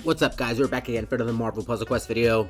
What's up, guys? We're back again for another Marvel Puzzle Quest video.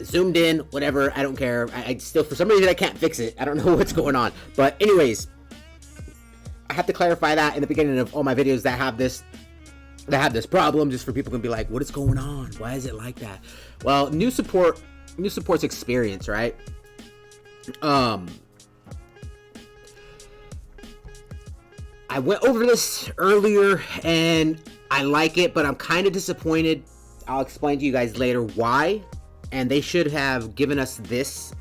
Zoomed in, whatever, I don't care. I still, for some reason, I can't fix it. I don't know what's going on. But anyways, I have to clarify that in the beginning of all my videos that have this problem, just for people to be like, what is going on? Why is it like that? Well, new support's experience, right? I went over this earlier and I like it, but I'm kind of disappointed. I'll explain to you guys later why. And they should have given us this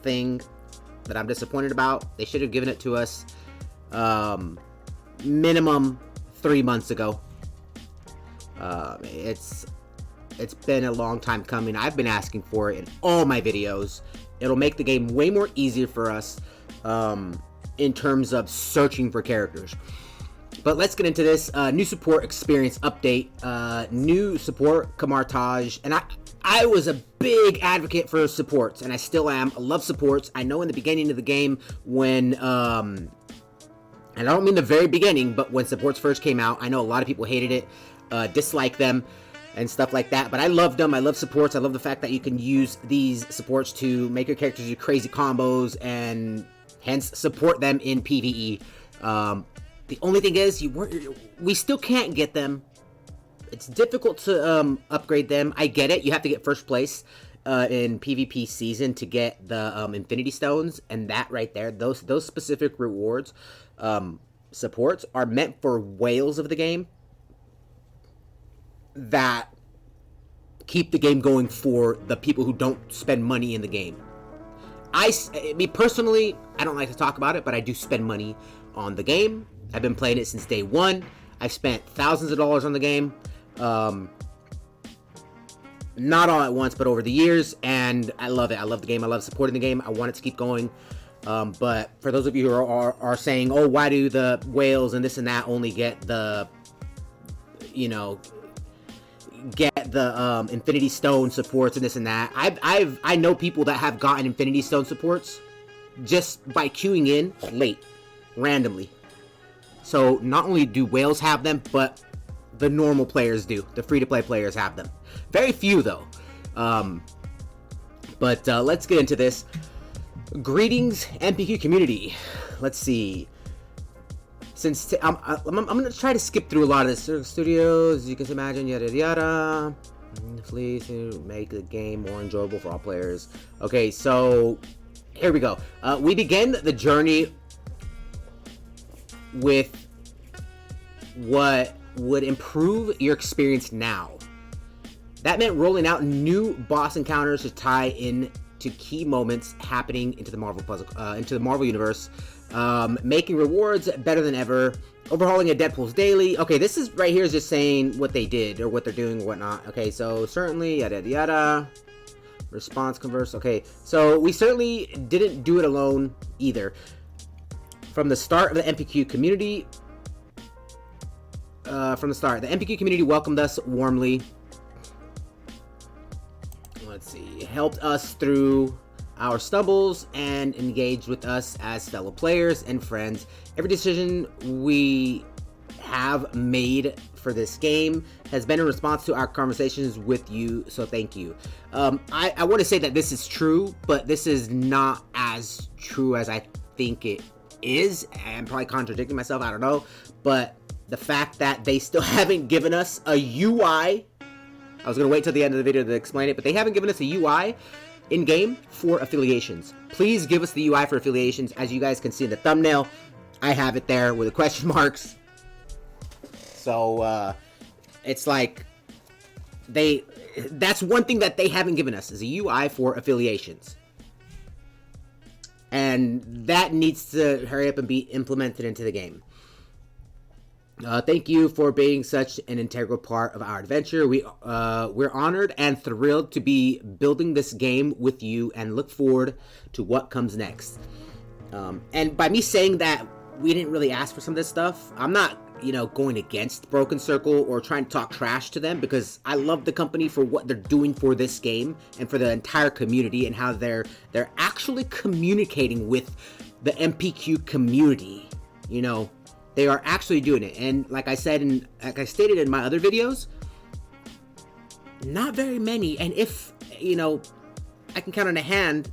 thing that I'm disappointed about. They should have given it to us minimum 3 months ago. It's been a long time coming. I've been asking for it in all my videos. It'll make the game way more easier for us in terms of searching for characters. But let's get into this. New support experience update. New support, Kamartaj. And I was a big advocate for supports, and I still am. I love supports. I know in the beginning of the game when, and I don't mean the very beginning, but when supports first came out, I know a lot of people hated it, disliked them, and stuff like that. But I loved them. I love supports. I love the fact that you can use these supports to make your characters do crazy combos and hence support them in PvE. The only thing is, we still can't get them. It's difficult to upgrade them. I get it. You have to get first place in PvP season to get the Infinity Stones, and that right there, those specific rewards, supports are meant for whales of the game that keep the game going for the people who don't spend money in the game. Me personally, I don't like to talk about it, but I do spend money on the game. I've been playing it since day one. I've spent thousands of dollars on the game. Not all at once, but over the years, and I love it. I love the game. I love supporting the game. I want it to keep going. But for those of you who are saying, oh, why do the whales and this and that only get the, Infinity Stone supports and this and that? I know people that have gotten Infinity Stone supports just by queuing in late, randomly. So not only do whales have them, but the normal players do. The free-to-play players have them. Very few, though. But let's get into this. Greetings, MPQ community. Let's see. Since I'm going to try to skip through a lot of this. Studios, as you can imagine, yada yada. Please make the game more enjoyable for all players. Okay, so here we go. We begin the journey with what would improve your experience now. That meant rolling out new boss encounters to tie in to key moments happening into the Marvel puzzle, into the Marvel universe, making rewards better than ever, overhauling a Deadpool's daily. Okay, this is right here is just saying what they did or what they're doing or whatnot. Okay, so certainly yada yada yada. Response converse. Okay, so we certainly didn't do it alone either. From the start of the MPQ community, the MPQ community welcomed us warmly. Let's see, helped us through our stumbles and engaged with us as fellow players and friends. Every decision we have made for this game has been in response to our conversations with you, so thank you. I want to say that this is true, but this is not as true as I think it is. I'm probably contradicting myself, I don't know, but the fact that they still haven't given us a UI, I was going to wait till the end of the video to explain it, but they haven't given us a UI in-game for affiliations. Please give us the UI for affiliations. As you guys can see in the thumbnail, I have it there with the question marks. So, it's like, that's one thing that they haven't given us, is a UI for affiliations. And that needs to hurry up and be implemented into the game. Thank you for being such an integral part of our adventure. We're honored and thrilled to be building this game with you and look forward to what comes next. And by me saying that we didn't really ask for some of this stuff, I'm not, going against Broken Circle or trying to talk trash to them, because I love the company for what they're doing for this game and for the entire community and how they're actually communicating with the MPQ community. They are actually doing it. And like I said, like I stated in my other videos, Not very many. And if, you know, I can count on a hand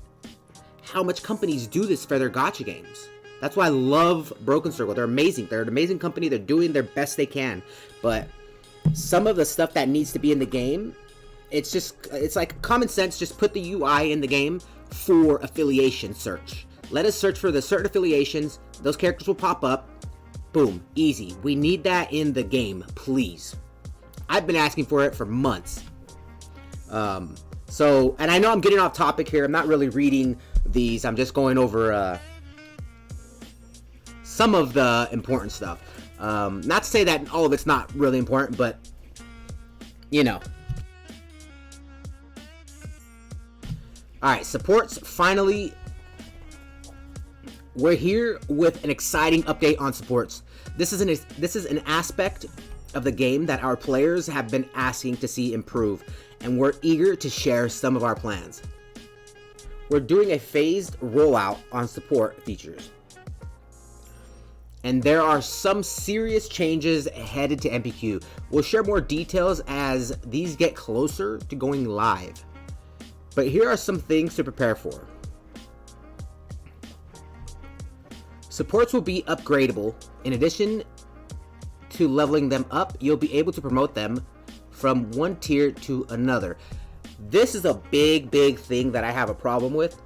how much companies do this for their gacha games. That's why I love Broken Circle. They're amazing. They're an amazing company. They're doing their best they can. But some of the stuff that needs to be in the game, it's like common sense. Just put the UI in the game for affiliation search. Let us search for the certain affiliations. Those characters will pop up. Boom. Easy. We need that in the game, please. I've been asking for it for months. So, and I know I'm getting off topic here. I'm not really reading these. I'm just going over some of the important stuff. Not to say that all of it's not really important, but, you know. Alright, supports. Finally, we're here with an exciting update on supports. This is an aspect of the game that our players have been asking to see improve, and we're eager to share some of our plans. We're doing a phased rollout on support features, and there are some serious changes headed to MPQ. We'll share more details as these get closer to going live, but here are some things to prepare for. Supports will be upgradable. In addition to leveling them up, you'll be able to promote them from one tier to another. This is a big thing that I have a problem with.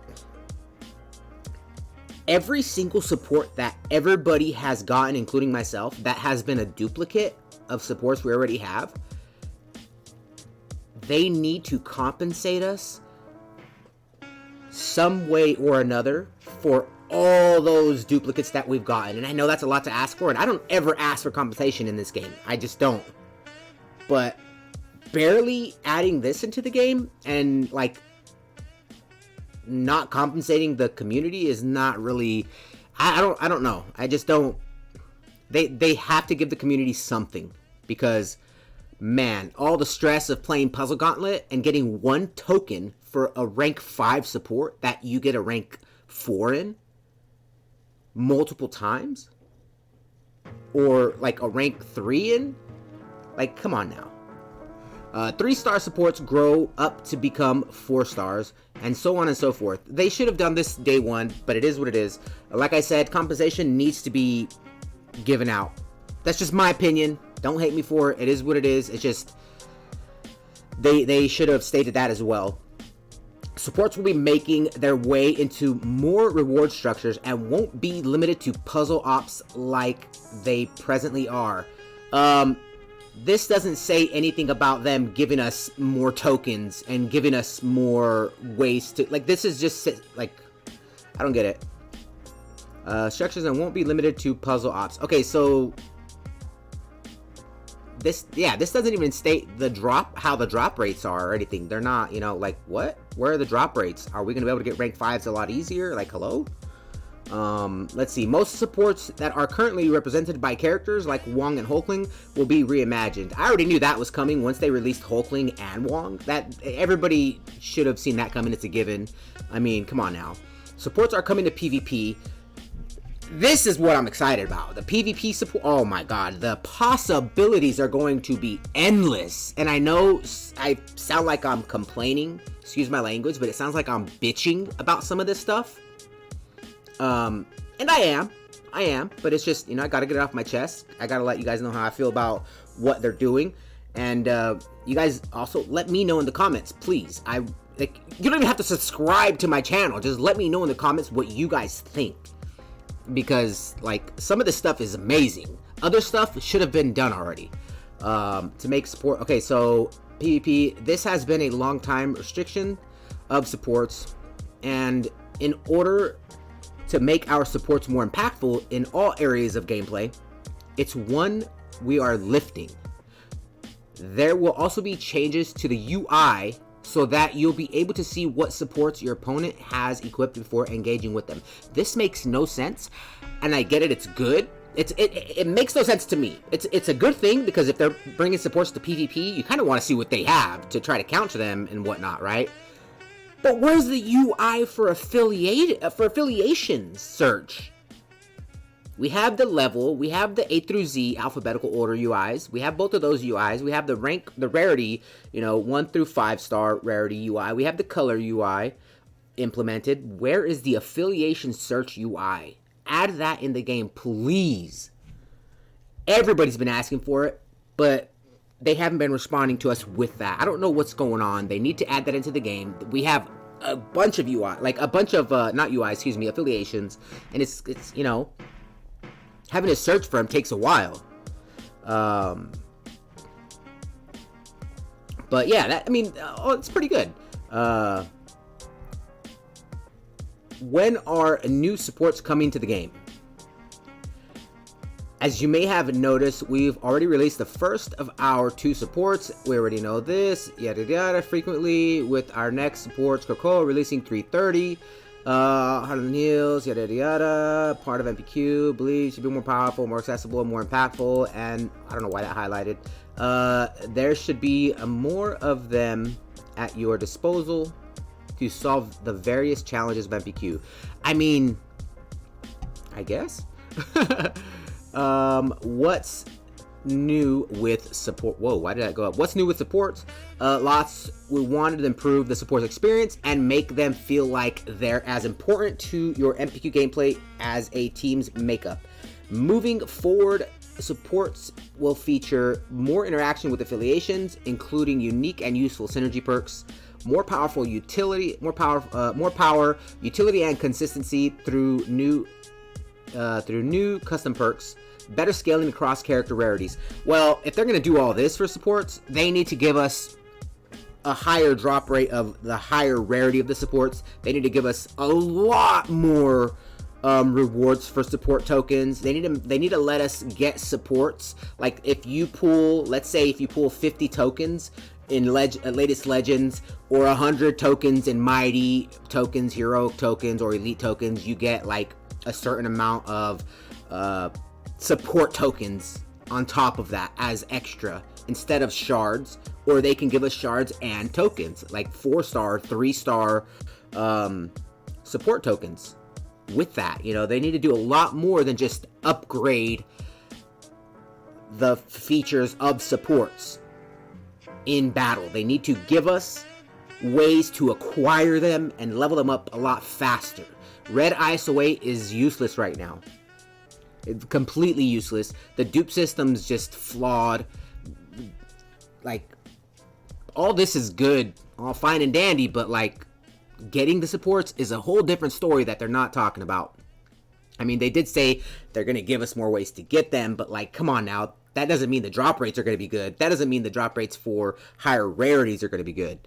Every single support that everybody has gotten, including myself, that has been a duplicate of supports we already have, they need to compensate us some way or another for all those duplicates that we've gotten. And I know that's a lot to ask for, and I don't ever ask for compensation in this game. I just don't. But barely adding this into the game and like not compensating the community is not really, I don't know. I just don't. They have to give the community something, because man, all the stress of playing Puzzle Gauntlet and getting one token for a rank 5 support that you get a rank 4 in multiple times, or like a rank 3 in, like, come on now. 3-star supports grow up to become 4 stars, and so on and so forth. They should have done this day one, but it is what it is. Like I said, compensation needs to be given out. That's just my opinion. Don't hate me for it. It is what it is. It's just they should have stated that as well. Supports will be making their way into more reward structures and won't be limited to puzzle ops like they presently are. This doesn't say anything about them giving us more tokens and giving us more ways to, like, this is just, like, I don't get it. Structures and won't be limited to puzzle ops. Okay, so this doesn't even state how the drop rates are or anything. They're not, you know, like, what? Where are the drop rates? Are we going to be able to get rank 5s a lot easier? Like, hello? Let's see. Most supports that are currently represented by characters like Wong and Hulkling will be reimagined. I already knew that was coming once they released Hulkling and Wong. That everybody should have seen that coming. It's a given. I mean, come on now. Supports are coming to PvP. This is what I'm excited about. The PvP support. Oh my god, the possibilities are going to be endless. And I know I sound like I'm complaining, excuse my language, but it sounds like I'm bitching about some of this stuff. And I am, but it's just, you know, I gotta get it off my chest. I gotta let you guys know how I feel about what they're doing. And you guys also let me know in the comments, please. You don't even have to subscribe to my channel. Just let me know in the comments what you guys think. Because, like, some of this stuff is amazing. Other stuff should have been done already. To make support. Okay, so PvP. This has been a long time restriction of supports. And in order to make our supports more impactful in all areas of gameplay, it's one we are lifting. There will also be changes to the UI so that you'll be able to see what supports your opponent has equipped before engaging with them. This makes no sense, and I get it, it's good. It makes no sense to me. It's a good thing, because if they're bringing supports to PvP, you kind of want to see what they have to try to counter them and whatnot, right? But where's the UI for affiliation search? We have the level, we have the A through Z alphabetical order UIs. We have both of those UIs. We have the rank, the rarity, 1 through 5 star rarity UI. We have the color UI implemented. Where is the affiliation search UI? Add that in the game, please. Everybody's been asking for it, but they haven't been responding to us with that. I don't know what's going on. They need to add that into the game. We have a bunch of UI, like a bunch of, not UI, excuse me, affiliations. And it's having to search for them takes a while. But yeah, it's pretty good. When are new supports coming to the game? As you may have noticed, we've already released the first of our 2 supports. We already know this, yada yada, frequently with our next supports, Coco releasing 330, Heart and Heals, yada yada, part of MPQ, believe should be more powerful, more accessible, and more impactful, and I don't know why that highlighted. There should be more of them at your disposal to solve the various challenges of MPQ. I mean, I guess. What's new with support? Whoa, why did that go up? What's new with supports? We wanted to improve the supports experience and make them feel like they're as important to your MPQ gameplay as a team's makeup. Moving forward, supports will feature more interaction with affiliations, including unique and useful synergy perks, more powerful utility, more power, utility, and consistency through new custom perks, better scaling across character rarities. Well, if they're going to do all this for supports, they need to give us a higher drop rate of the higher rarity of the supports. They need to give us a lot more rewards for support tokens. They need to let us get supports. Like if you pull, let's say if you pull 50 tokens in latest legends, or 100 tokens in mighty tokens, heroic tokens, or elite tokens, you get like a certain amount of support tokens on top of that as extra instead of shards. Or they can give us shards and tokens, like 4-star, 3-star support tokens. With that, they need to do a lot more than just upgrade the features of supports in battle. They need to give us ways to acquire them and level them up a lot faster. Red ISO8 is useless right now. It's completely useless. The dupe system's just flawed. Like, all this is good, all fine and dandy, but like, getting the supports is a whole different story that they're not talking about. I mean, they did say they're going to give us more ways to get them, but like, come on now. That doesn't mean the drop rates are going to be good. That doesn't mean the drop rates for higher rarities are going to be good.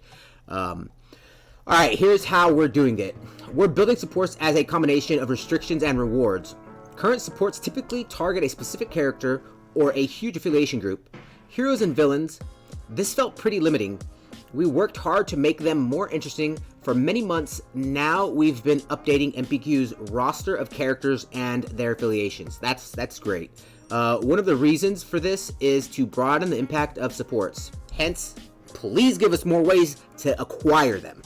Alright, here's how we're doing it. We're building supports as a combination of restrictions and rewards. Current supports typically target a specific character or a huge affiliation group. Heroes and villains, this felt pretty limiting. We worked hard to make them more interesting for many months. Now we've been updating MPQ's roster of characters and their affiliations. That's great. One of the reasons for this is to broaden the impact of supports. Hence, please give us more ways to acquire them.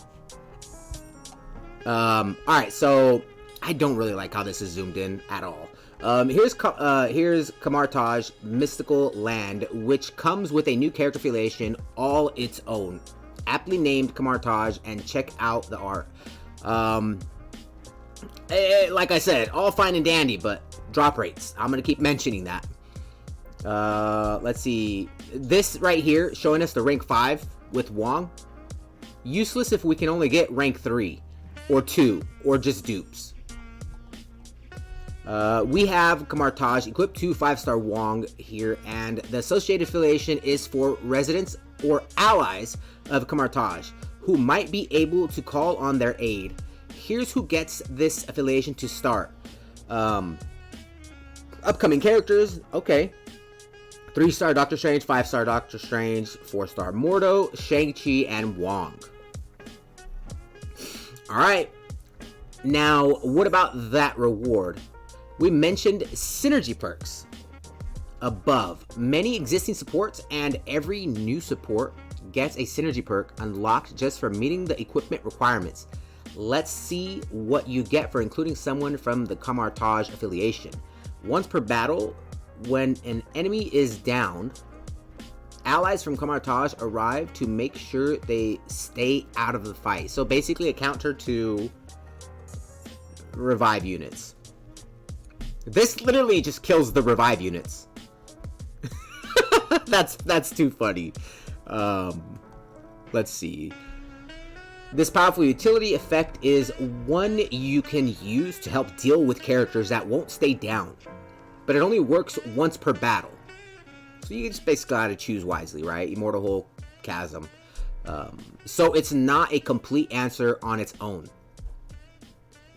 Alright, so I don't really like how this is zoomed in at all. Here's Kamartaj Mystical Land, which comes with a new character affiliation all its own. Aptly named Kamartaj, and check out the art. Like I said, all fine and dandy, but drop rates. I'm gonna keep mentioning that. Let's see. This right here, showing us the rank 5 with Wong. Useless if we can only get rank 3, or 2, or just dupes. We have Kamartaj equipped to 5-star Wong here, and the associated affiliation is for residents or allies of Kamartaj who might be able to call on their aid. Here's who gets this affiliation to start. Upcoming characters, okay. 3-star Doctor Strange, 5-star Doctor Strange, 4-star Mordo, Shang-Chi, and Wong. Alright, now what about that reward? We mentioned synergy perks above. Many existing supports and every new support gets a synergy perk unlocked just for meeting the equipment requirements. Let's see what you get for including someone from the Kamartaj affiliation. Once per battle, when an enemy is down, allies from Camartage arrive to make sure they stay out of the fight. So basically a counter to revive units. This literally just kills the revive units. That's too funny. Let's see. This powerful utility effect is one you can use to help deal with characters that won't stay down, but it only works once per battle. So you just basically gotta choose wisely, right? Immortal Hole, Chasm. So it's not a complete answer on its own.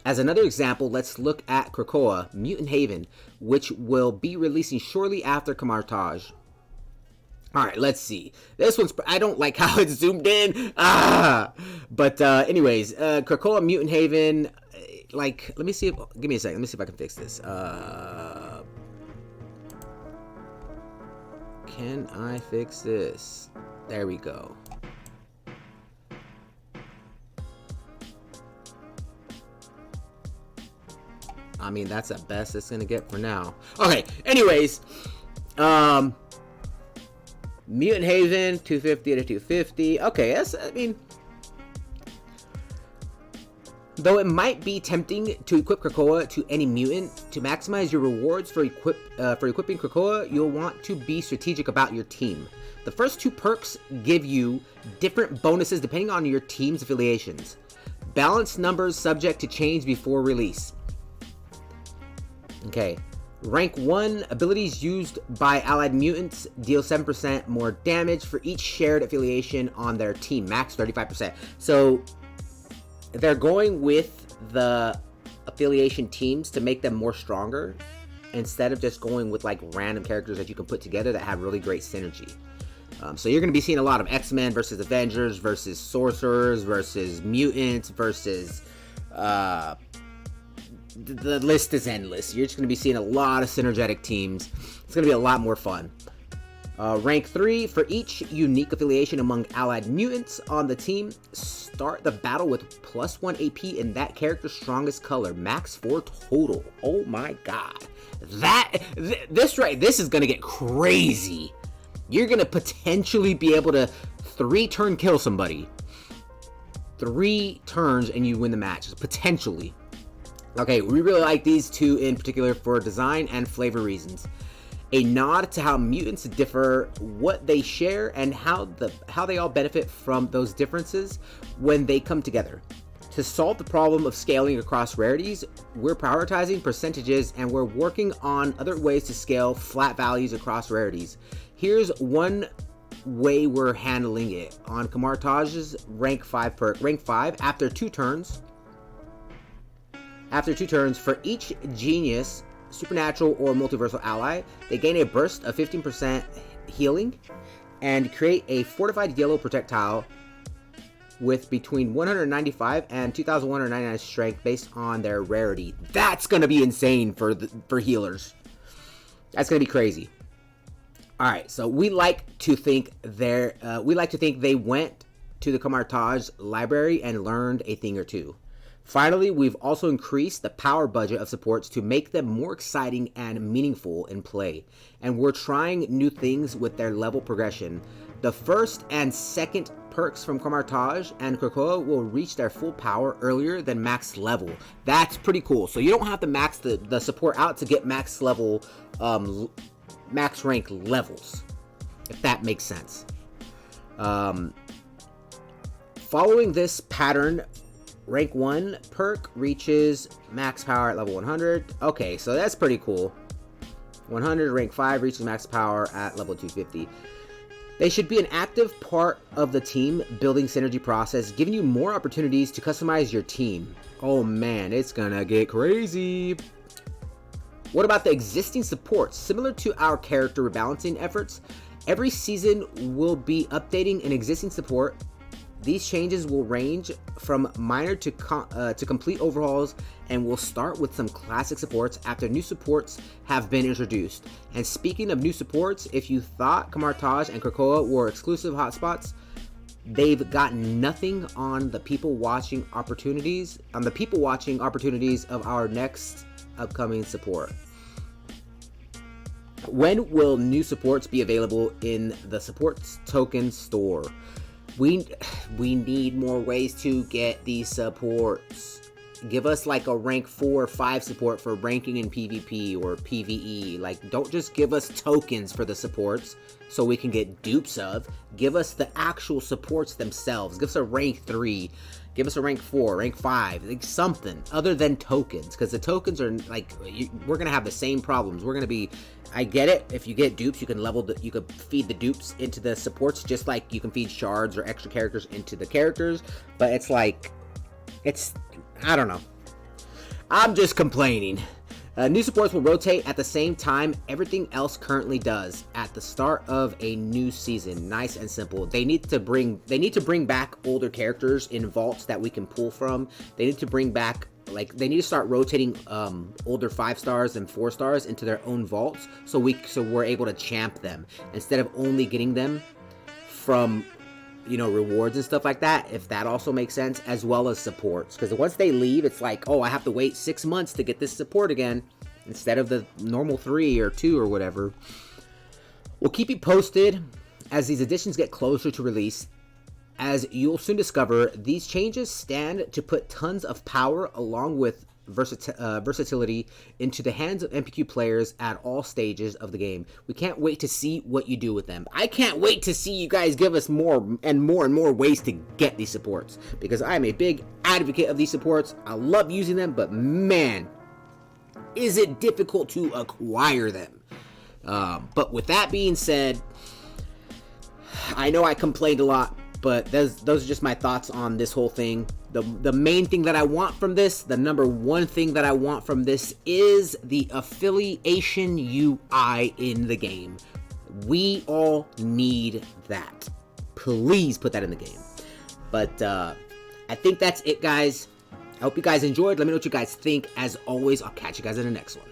As another example, let's look at Krakoa, Mutant Haven, which will be releasing shortly after Camartage. Alright, let's see. This one's... I don't like how it's zoomed in. But anyways, Krakoa, Mutant Haven, like, let me see if... Give me a second. Let me see if I can fix this. Can I fix this? There we go. I mean, that's the best it's gonna get for now. Okay, anyways, Mutant Haven, 250 to 250. Okay, that's, I mean, though it might be tempting to equip Krakoa to any mutant, to maximize your rewards for equipping Krakoa, you'll want to be strategic about your team. The first two perks give you different bonuses depending on your team's affiliations. Balanced numbers subject to change before release. Okay. Rank 1 abilities used by allied mutants deal 7% more damage for each shared affiliation on their team, max 35%. So they're going with the affiliation teams to make them more stronger instead of just going with like random characters that you can put together that have really great synergy. So you're going to be seeing a lot of X-Men versus Avengers versus Sorcerers versus Mutants versus... the list is endless. You're just going to be seeing a lot of synergetic teams. It's going to be a lot more fun. Rank 3, for each unique affiliation among allied mutants on the team, start the battle with +1 AP in that character's strongest color, max 4 total. Oh my god. This is going to get crazy. You're going to potentially be able to 3-turn kill somebody. 3 turns and you win the match, potentially. Okay, we really like these two in particular for design and flavor reasons. A nod to how mutants differ, what they share, and how they all benefit from those differences when they come together. To solve the problem of scaling across rarities, we're prioritizing percentages and we're working on other ways to scale flat values across rarities. Here's one way we're handling it. On Camartage's rank 5 perk, rank 5, after 2 turns, for each genius, supernatural, or multiversal ally, they gain a burst of 15% healing and create a fortified yellow projectile with between 195 and 2199 strength based on their rarity. That's going to be insane for healers. That's going to be crazy. All right, so we like to think they went to the Camartage library and learned a thing or two. Finally, we've also increased the power budget of supports to make them more exciting and meaningful in play. And we're trying new things with their level progression. The first and second perks from Camartage and Krakoa will reach their full power earlier than max level. That's pretty cool. So you don't have to max the support out to get max level, max rank levels, if that makes sense. Following this pattern, rank 1 perk reaches max power at level 100. Okay, so that's pretty cool. 100, rank 5 reaches max power at level 250. They should be an active part of the team building synergy process, giving you more opportunities to customize your team. Oh man, it's gonna get crazy. What about the existing supports? Similar to our character rebalancing efforts, every season we'll be updating an existing support. These changes will range from minor to complete overhauls, and we'll start with some classic supports after new supports have been introduced. And speaking of new supports, if you thought Camartage and Krakoa were exclusive hotspots, they've got nothing on the people watching opportunities of our next upcoming support. When will new supports be available in the supports token store? We need more ways to get these supports. Give us like a rank 4 or 5 support for ranking in PvP or PvE. Like, don't just give us tokens for the supports so we can get dupes of. Give us the actual supports themselves. Give us a rank 3. Give us a rank 4, rank 5, like something other than tokens. Because the tokens are like, we're going to have the same problems. We're going to be, I get it. If you get dupes, you can you could feed the dupes into the supports just like you can feed shards or extra characters into the characters. But it's like, I don't know. I'm just complaining. New supports will rotate at the same time everything else currently does at the start of a new season. Nice and simple. They need to bring back older characters in vaults that we can pull from. They need to bring back, like, they need to start rotating older 5 stars and 4 stars into their own vaults so we're able to champ them instead of only getting them from, you know, rewards and stuff like that, if that also makes sense, as well as supports. Because once they leave, it's like, oh, I have to wait 6 months to get this support again, instead of the normal 3 or 2 or whatever. We'll keep you posted as these additions get closer to release. As you'll soon discover, these changes stand to put tons of power along with versatility into the hands of MPQ players at all stages of the game. We can't wait to see what you do with them. I can't wait to see you guys give us more and more ways to get these supports, because I'm a big advocate of these supports. I love using them, but man, is it difficult to acquire them. But with that being said, I know I complained a lot, but those are just my thoughts on this whole thing. The main thing that I want from this, the number one thing that I want from this, is the affiliation UI in the game. We all need that. Please put that in the game. But I think that's it, guys. I hope you guys enjoyed. Let me know what you guys think. As always, I'll catch you guys in the next one.